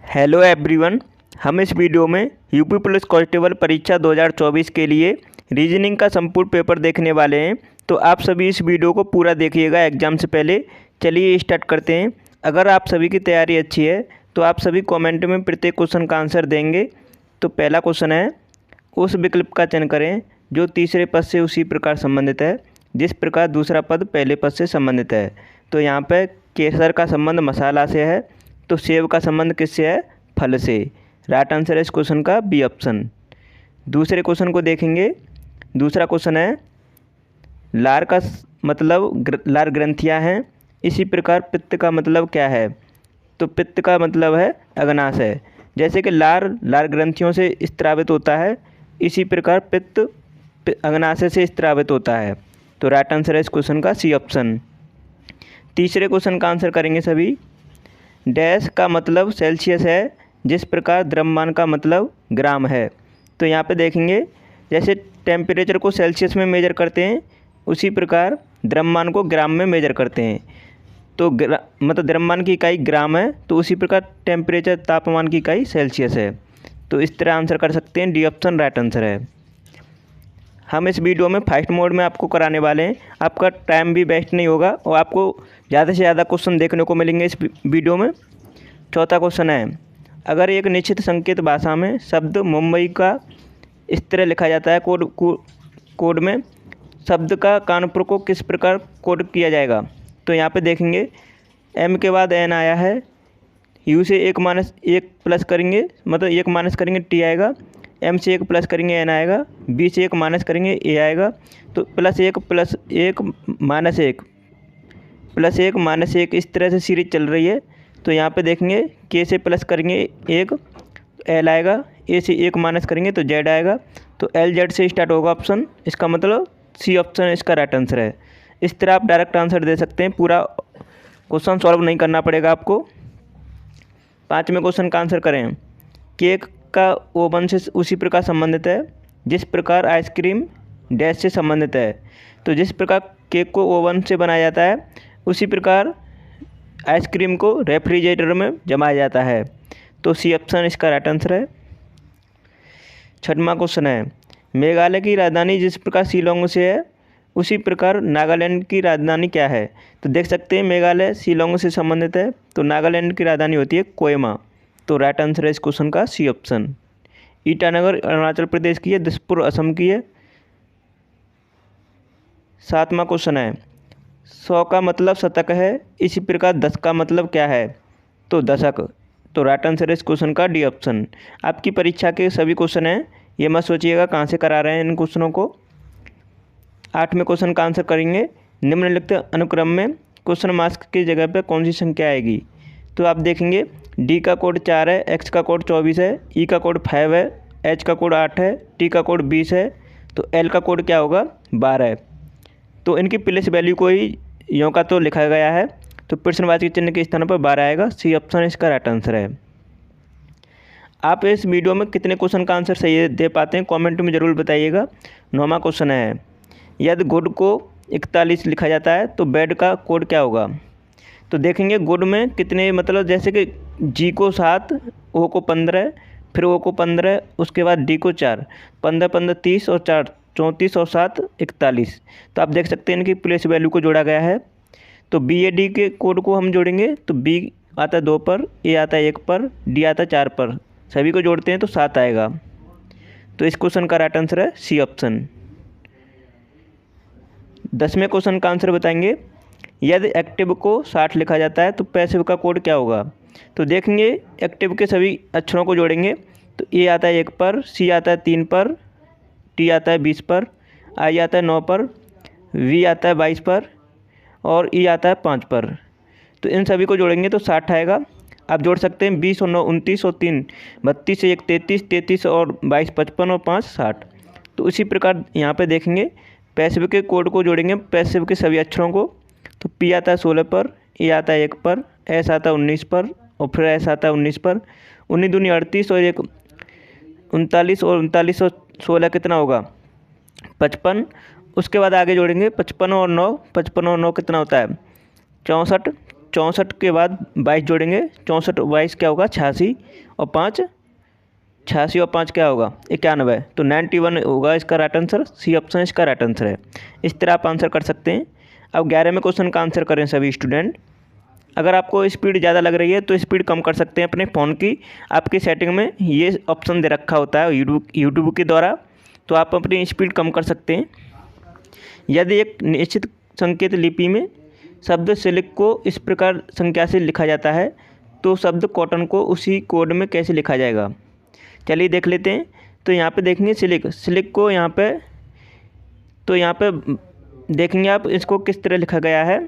Hello everyone. हम इस video में यूपी पुलिस कांस्टेबल परीक्षा 2024 के लिए रीजनिंग का संपूर्ण पेपर देखने वाले हैं। तो आप सभी इस वीडियो को पूरा देखिएगा एग्ज़ाम से पहले। चलिए स्टार्ट करते हैं। अगर आप सभी की तैयारी अच्छी है तो आप सभी कमेंट में प्रत्येक क्वेश्चन का आंसर देंगे। तो पहला क्वेश्चन है, उस विकल्प का चयन करें जो तीसरे पद से उसी प्रकार संबंधित है जिस प्रकार दूसरा पद पहले पद से संबंधित है। तो यहाँ पर केसर का संबंध मसाला से है, तो सेब का संबंध किससे है? फल से। राइट आंसर है इस क्वेश्चन का बी ऑप्शन। दूसरे क्वेश्चन को देखेंगे। दूसरा क्वेश्चन है, लार का मतलब लार ग्रंथियाँ हैं, इसी प्रकार पित्त का मतलब क्या है? तो पित्त का मतलब है अग्नाशय। जैसे कि लार ग्रंथियों से स्त्रावित होता है, इसी प्रकार पित्त अग्नाशय से स्त्रावित होता है। तो राइट आंसर है इस क्वेश्चन का सी ऑप्शन। तीसरे क्वेश्चन का आंसर करेंगे सभी। डैश का मतलब सेल्सियस है, जिस प्रकार द्रव्यमान का मतलब ग्राम है। तो यहाँ पे देखेंगे, जैसे टेम्परेचर को सेल्सियस में मेजर करते हैं उसी प्रकार द्रव्यमान को ग्राम में मेजर करते हैं। तो मतलब द्रव्यमान की इकाई ग्राम है, तो उसी प्रकार टेम्परेचर तापमान की इकाई सेल्सियस है। तो इस तरह आंसर कर सकते हैं, डी ऑप्शन राइट आंसर है। हम इस वीडियो में फास्ट मोड में आपको कराने वाले हैं, आपका टाइम भी वेस्ट नहीं होगा और आपको ज़्यादा से ज़्यादा क्वेश्चन देखने को मिलेंगे इस वीडियो में। चौथा क्वेश्चन है, अगर एक निश्चित संकेत भाषा में शब्द मुंबई का इस तरह लिखा जाता है कोड में, शब्द का कानपुर को किस प्रकार कोड किया जाएगा? तो यहाँ पे देखेंगे, एम के बाद एन आया है, यू से एक प्लस करेंगे, मतलब एक माइनस करेंगे टी आएगा, एम से एक प्लस करेंगे एन आएगा, बी से एक माइनस करेंगे ए आएगा। तो प्लस एक माइनस एक इस तरह से सीरीज चल रही है। तो यहाँ पे देखेंगे, के से प्लस करेंगे एक एल आएगा, ए से एक माइनस करेंगे तो जेड आएगा। तो एल जेड से स्टार्ट होगा ऑप्शन, इसका मतलब सी ऑप्शन इसका राइट आंसर है। इस तरह आप डायरेक्ट आंसर दे सकते हैं, पूरा क्वेश्चन सॉल्व नहीं करना पड़ेगा आपको। पाँचवें क्वेश्चन का आंसर करें। केक का ओवन से उसी प्रकार संबंधित है जिस प्रकार आइसक्रीम डैश से संबंधित है। तो जिस प्रकार केक को ओवन से बनाया जाता है उसी प्रकार आइसक्रीम को रेफ्रिजरेटर में जमाया जाता है। तो सी ऑप्शन इसका राइट आंसर है। छठवां क्वेश्चन है, मेघालय की राजधानी जिस प्रकार शिलोंग से है उसी प्रकार नागालैंड की राजधानी क्या है? तो देख सकते हैं मेघालय शिलोंग से संबंधित है, तो नागालैंड की राजधानी होती है कोहिमा। तो राइट आंसर है इस क्वेश्चन का सी ऑप्शन। ईटानगर अरुणाचल प्रदेश की है, दिसपुर असम की है। सातवां क्वेश्चन है, 100 का मतलब शतक है, इसी प्रकार 10 का मतलब क्या है? तो दशक। तो राइट आंसर है इस क्वेश्चन का डी ऑप्शन। आपकी परीक्षा के सभी क्वेश्चन हैं, ये मत सोचिएगा कहाँ से करा रहे हैं इन क्वेश्चनों को। आठवें क्वेश्चन का आंसर करेंगे, निम्नलिखित अनुक्रम में क्वेश्चन मार्क्स की जगह पर कौन सी संख्या आएगी? तो आप देखेंगे, डी का कोड 4 है, एक्स का कोड 24 है, ई का कोड 5 है, एच का कोड 8 है, टी का कोड 20 है, तो एल का कोड क्या होगा? 12 है। तो इनकी प्लेस वैल्यू को ही यों का तो लिखा गया है, तो प्रश्नवाची चिन्ह के स्थान पर 12 आएगा। सी ऑप्शन इसका राइट आंसर है। आप इस वीडियो में कितने क्वेश्चन का आंसर सही दे पाते हैं कमेंट में ज़रूर बताइएगा। 9वां क्वेश्चन है, यदि गुड को 41 लिखा जाता है तो बैड का कोड क्या होगा? तो देखेंगे गुड में कितने, मतलब जैसे कि जी को 7, ओ को 15, फिर ओ को 15, उसके बाद डी को 4, 15 15 30 और 4 34 और 7 41। तो आप देख सकते हैं इनकी प्लेस वैल्यू को जोड़ा गया है। तो बी ए डी के कोड को हम जोड़ेंगे तो बी आता है 2 पर, ए आता है 1 पर, डी आता है 4 पर, सभी को जोड़ते हैं तो 7 आएगा। तो इस क्वेश्चन का राइट आंसर है सी ऑप्शन। 10वें क्वेश्चन का आंसर बताएंगे, यदि एक्टिव को 60 लिखा जाता है तो पैसिव का कोड क्या होगा? तो देखेंगे एक्टिव के सभी अक्षरों को जोड़ेंगे तो ए आता है 1 पर, सी आता है 3 पर, टी आता है 20 पर, आई आता है 9 पर, वी आता है 22 पर और ई आता है 5 पर। तो इन सभी को जोड़ेंगे तो 60 आएगा। आप जोड़ सकते हैं 20 और 9 29 और 3 32 से 1 33, 33 और 22 55 और 5 60। तो उसी प्रकार यहाँ पे देखेंगे पैसिव के कोड को जोड़ेंगे, पैसिव के सभी अक्षरों को। तो पी आता है 16 पर, ए आता है 1 पर, एस आता है 19 पर और फिर एस आता है 19 पर। 19 दूनी 38 और 1 39 और 39 और 16 कितना होगा? 55। उसके बाद आगे जोड़ेंगे 55 और 9 कितना होता है? 64। 64 के बाद 22 जोड़ेंगे, 64 22 क्या होगा 86, और 5 86 और 5 क्या होगा 91, तो 91 होगा इसका राइट आंसर। सी ऑप्शन इसका राइट आंसर है। इस तरह आप आंसर कर सकते हैं। अब 11वें क्वेश्चन का आंसर करें सभी स्टूडेंट। अगर आपको स्पीड ज़्यादा लग रही है तो स्पीड कम कर सकते हैं अपने फ़ोन की। आपकी सेटिंग में ये ऑप्शन दे रखा होता है यूट्यूब के द्वारा, तो आप अपनी स्पीड कम कर सकते हैं। यदि एक निश्चित संकेत लिपि में शब्द सिल्क को इस प्रकार संख्या से लिखा जाता है तो शब्द कॉटन को उसी कोड में कैसे लिखा जाएगा। चलिए देख लेते हैं। तो यहाँ पे देखेंगे सिल्क को यहाँ पे, तो यहाँ पे देखेंगे आप इसको किस तरह लिखा गया है।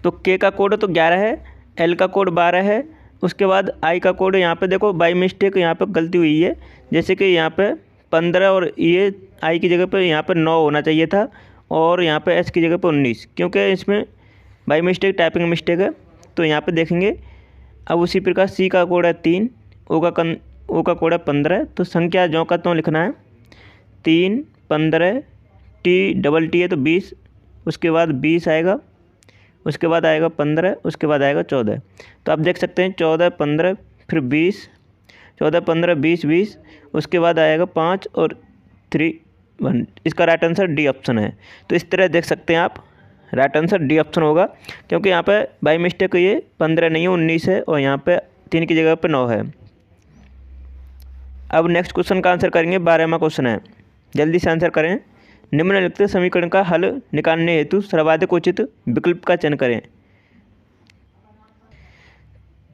तो के का कोड तो 11 है, एल का कोड 12 है, उसके बाद आई का कोड यहाँ पे देखो बाई मिस्टेक यहाँ पे गलती हुई है, जैसे कि यहाँ पे 15 और ये आई की जगह पे यहाँ पे 9 होना चाहिए था, और यहाँ पे एस की जगह पे 19, क्योंकि इसमें बाई मिस्टेक टाइपिंग मिस्टेक है। तो यहाँ पे देखेंगे। अब उसी प्रकार सी का कोड है 3, ओ का कोड है 15, तो संख्या ज्यों का त्यों लिखना है। 3 15 टी है तो 20, उसके बाद 20 आएगा, उसके बाद आएगा 15, उसके बाद आएगा 14। तो आप देख सकते हैं 14 15 फिर 20, 14 15 20 20, उसके बाद आएगा 5 और 3 1। इसका राइट आंसर डी ऑप्शन है। तो इस तरह देख सकते हैं आप, राइट आंसर डी ऑप्शन होगा, क्योंकि यहाँ पे बाई मिस्टेक ये 15 नहीं है 19 है, और यहाँ पे 3 की जगह पे 9 है। अब नेक्स्ट क्वेश्चन का आंसर करेंगे। 12वां क्वेश्चन है, जल्दी से आंसर करें। निम्नलिखित समीकरण का हल निकालने हेतु सर्वाधिक उचित विकल्प का चयन करें।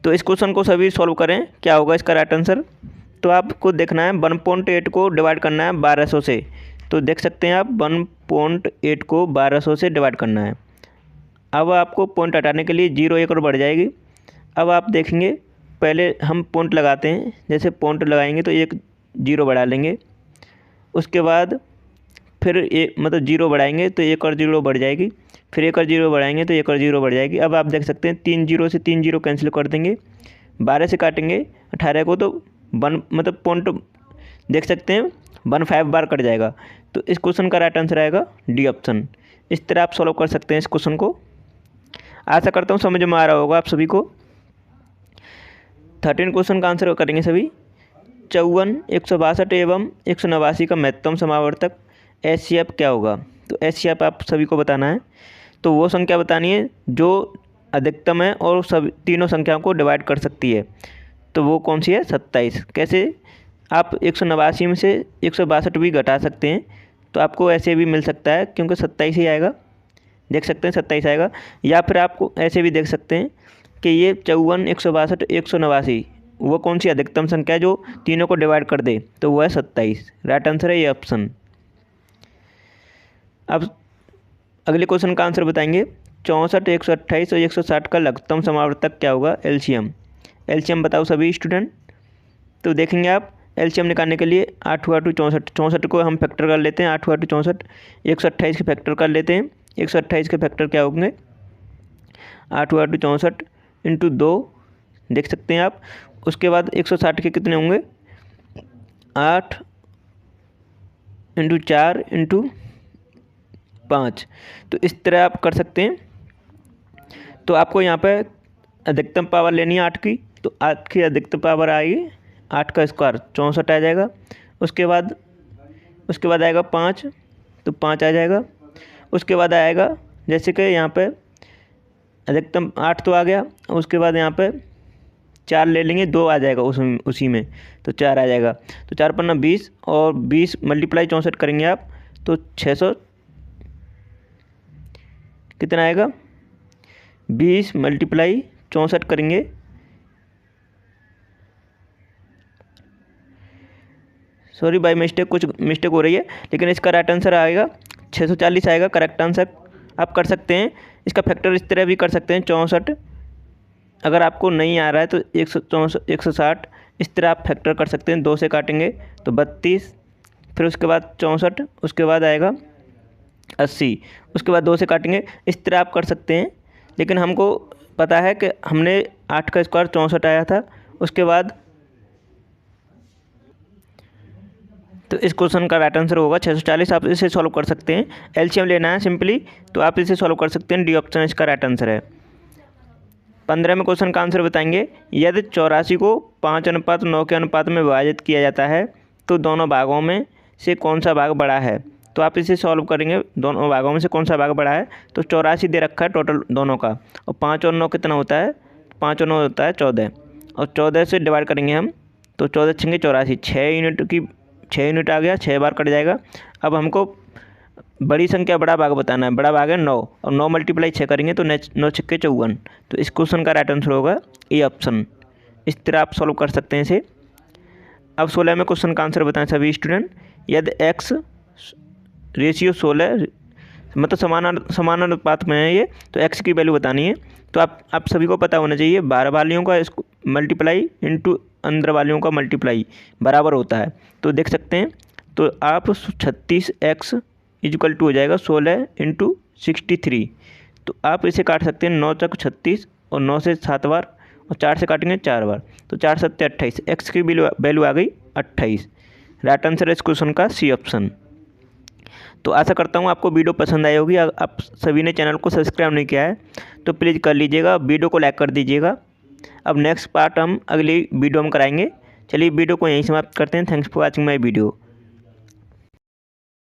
तो इस क्वेश्चन को सभी सॉल्व करें, क्या होगा इसका राइट आंसर। तो आपको देखना है 1.8 को डिवाइड करना है 1200 से। तो देख सकते हैं आप 1.8 को 1200 से डिवाइड करना है। अब आपको पॉइंट हटाने के लिए 0 1 और बढ़ जाएगी। अब आप देखेंगे, पहले हम पॉइंट लगाते हैं, जैसे पॉइंट लगाएंगे तो एक 0 बढ़ा लेंगे, उसके बाद फिर ये मतलब 0 बढ़ाएंगे तो एक और 0 बढ़ जाएगी, फिर एक और 0 बढ़ाएंगे तो एक और 0 बढ़ जाएगी। अब आप देख सकते हैं 3 0 से 3 0 कैंसिल कर देंगे, 12 से काटेंगे 18 को, तो 1 मतलब पॉइंट देख सकते हैं 15 बार कट जाएगा। तो इस क्वेश्चन का राइट आंसर आएगा डी ऑप्शन। इस तरह आप सॉल्व कर सकते हैं इस क्वेश्चन को। आशा करता हूँ समझ में आ रहा होगा आप सभी को। 13 क्वेश्चन का आंसर करेंगे सभी। 54 162 एवं 189 का महत्तम समावर्तक HCF क्या होगा। तो HCF आप सभी को बताना है। तो वो संख्या बतानी है जो अधिकतम है और सभी तीनों संख्याओं को डिवाइड कर सकती है। तो वो कौन सी है 27। कैसे, आप 189 में से 162 भी घटा सकते हैं, तो आपको ऐसे भी मिल सकता है, क्योंकि 27 ही आएगा। देख सकते हैं 27 आएगा। या फिर आपको ऐसे भी देख सकते हैं कि ये 54 162 189 वो कौन सी अधिकतम संख्या है जो तीनों को डिवाइड कर दे, तो वो है 27। राइट आंसर है ये ऑप्शन। अब अगले क्वेश्चन का आंसर बताएंगे। 64 128 और 160 का लघुत्तम समावर्तक क्या होगा। एलसीएम बताओ सभी स्टूडेंट। तो देखेंगे आप एलसीएम निकालने के लिए 8 हुआ 2 64, 64 को हम फैक्टर कर लेते हैं। 8 हुआ 2 64, 128 के फैक्टर कर लेते हैं। 128 के फैक्टर क्या होंगे 8 हुआ 2 64 इंटू 2, देख सकते हैं आप। उसके बाद 160 के कितने होंगे 8 इंटू 4 इंटू 5। तो इस तरह आप कर सकते हैं। तो आपको यहाँ पे अधिकतम पावर लेनी है 8 की, तो 8 की अधिकतम पावर आएगी 8 का स्क्वायर 64 आ जाएगा। उसके बाद आएगा 5, तो 5 आ जाएगा। उसके बाद आएगा जैसे कि यहाँ पे अधिकतम 8 तो आ गया, उसके बाद यहाँ पे 4 ले लेंगे, 2 आ जाएगा उसी में, तो 4 आ जाएगा। तो 4 पन्ना 20, और 20 मल्टीप्लाई 64 करेंगे आप तो 600 कितना आएगा 20 मल्टीप्लाई 64 करेंगे, सॉरी बाय मिस्टेक कुछ मिस्टेक हो रही है, लेकिन इसका राइट आंसर आएगा 640 आएगा करेक्ट आंसर। आप कर सकते हैं इसका फैक्टर इस तरह भी कर सकते हैं 64। अगर आपको नहीं आ रहा है तो 160 इस तरह आप फैक्टर कर सकते हैं। 2 से काटेंगे तो 32, फिर उसके बाद 64, उसके बाद आएगा 80, उसके बाद 2 से काटेंगे। इस तरह आप कर सकते हैं, लेकिन हमको पता है कि हमने 8 का स्क्वायर 64 आया था। उसके बाद तो इस क्वेश्चन का राइट आंसर होगा 640। आप इसे सॉल्व कर सकते हैं, एलसीएम लेना है सिंपली, तो आप इसे सॉल्व कर सकते हैं। डी ऑप्शन इसका राइट आंसर है। 15वें क्वेश्चन का आंसर बताएंगे। यदि 84 को 5:9 के अनुपात में विभाजित किया जाता है तो दोनों भागों में से कौन सा भाग बड़ा है। तो आप इसे सॉल्व करेंगे, दोनों भागों में से कौन सा भाग बड़ा है। तो 84 दे रखा है टोटल दोनों का, और 5 और 9 कितना होता है, 5 और 9 होता है 14, और 14 से डिवाइड करेंगे हम, तो 14 छेंगे 84, 6 यूनिट आ गया, 6 बार कट जाएगा। अब हमको बड़ी संख्या बड़ा भाग बताना है, बड़ा भाग है 9, और 9 × 6 करेंगे तो 9 छक्के 54। तो इस क्वेश्चन का राइट आंसर होगा ए ऑप्शन। इस तरह आप सॉल्व कर सकते हैं इसे। अब 16वें क्वेश्चन का आंसर बताएं सभी स्टूडेंट। यदि x रेशियो 16 मतलब समानानुपात में है ये, तो x की वैल्यू बतानी है। तो आप सभी को पता होना चाहिए, बाहर वालियों का इसको मल्टीप्लाई इंटू अंदर वालियों का मल्टीप्लाई बराबर होता है। तो देख सकते हैं, तो आप 36x इक्वल टू हो जाएगा 16 × 63। तो आप इसे काट सकते हैं 9 × 36, और 9 से 7 बार, और 4 से काटेंगे 4 बार, तो 4 × 7 = 28। एक्स की वैल्यू आ गई 28। राइट आंसर है इस क्वेश्चन का सी ऑप्शन। तो आशा करता हूँ आपको वीडियो पसंद आई होगी। आप सभी ने चैनल को सब्सक्राइब नहीं किया है तो प्लीज़ कर लीजिएगा, वीडियो को लाइक कर दीजिएगा। अब नेक्स्ट पार्ट हम अगली वीडियो में कराएंगे। चलिए वीडियो को यहीं समाप्त करते हैं। Thanks for watching my video.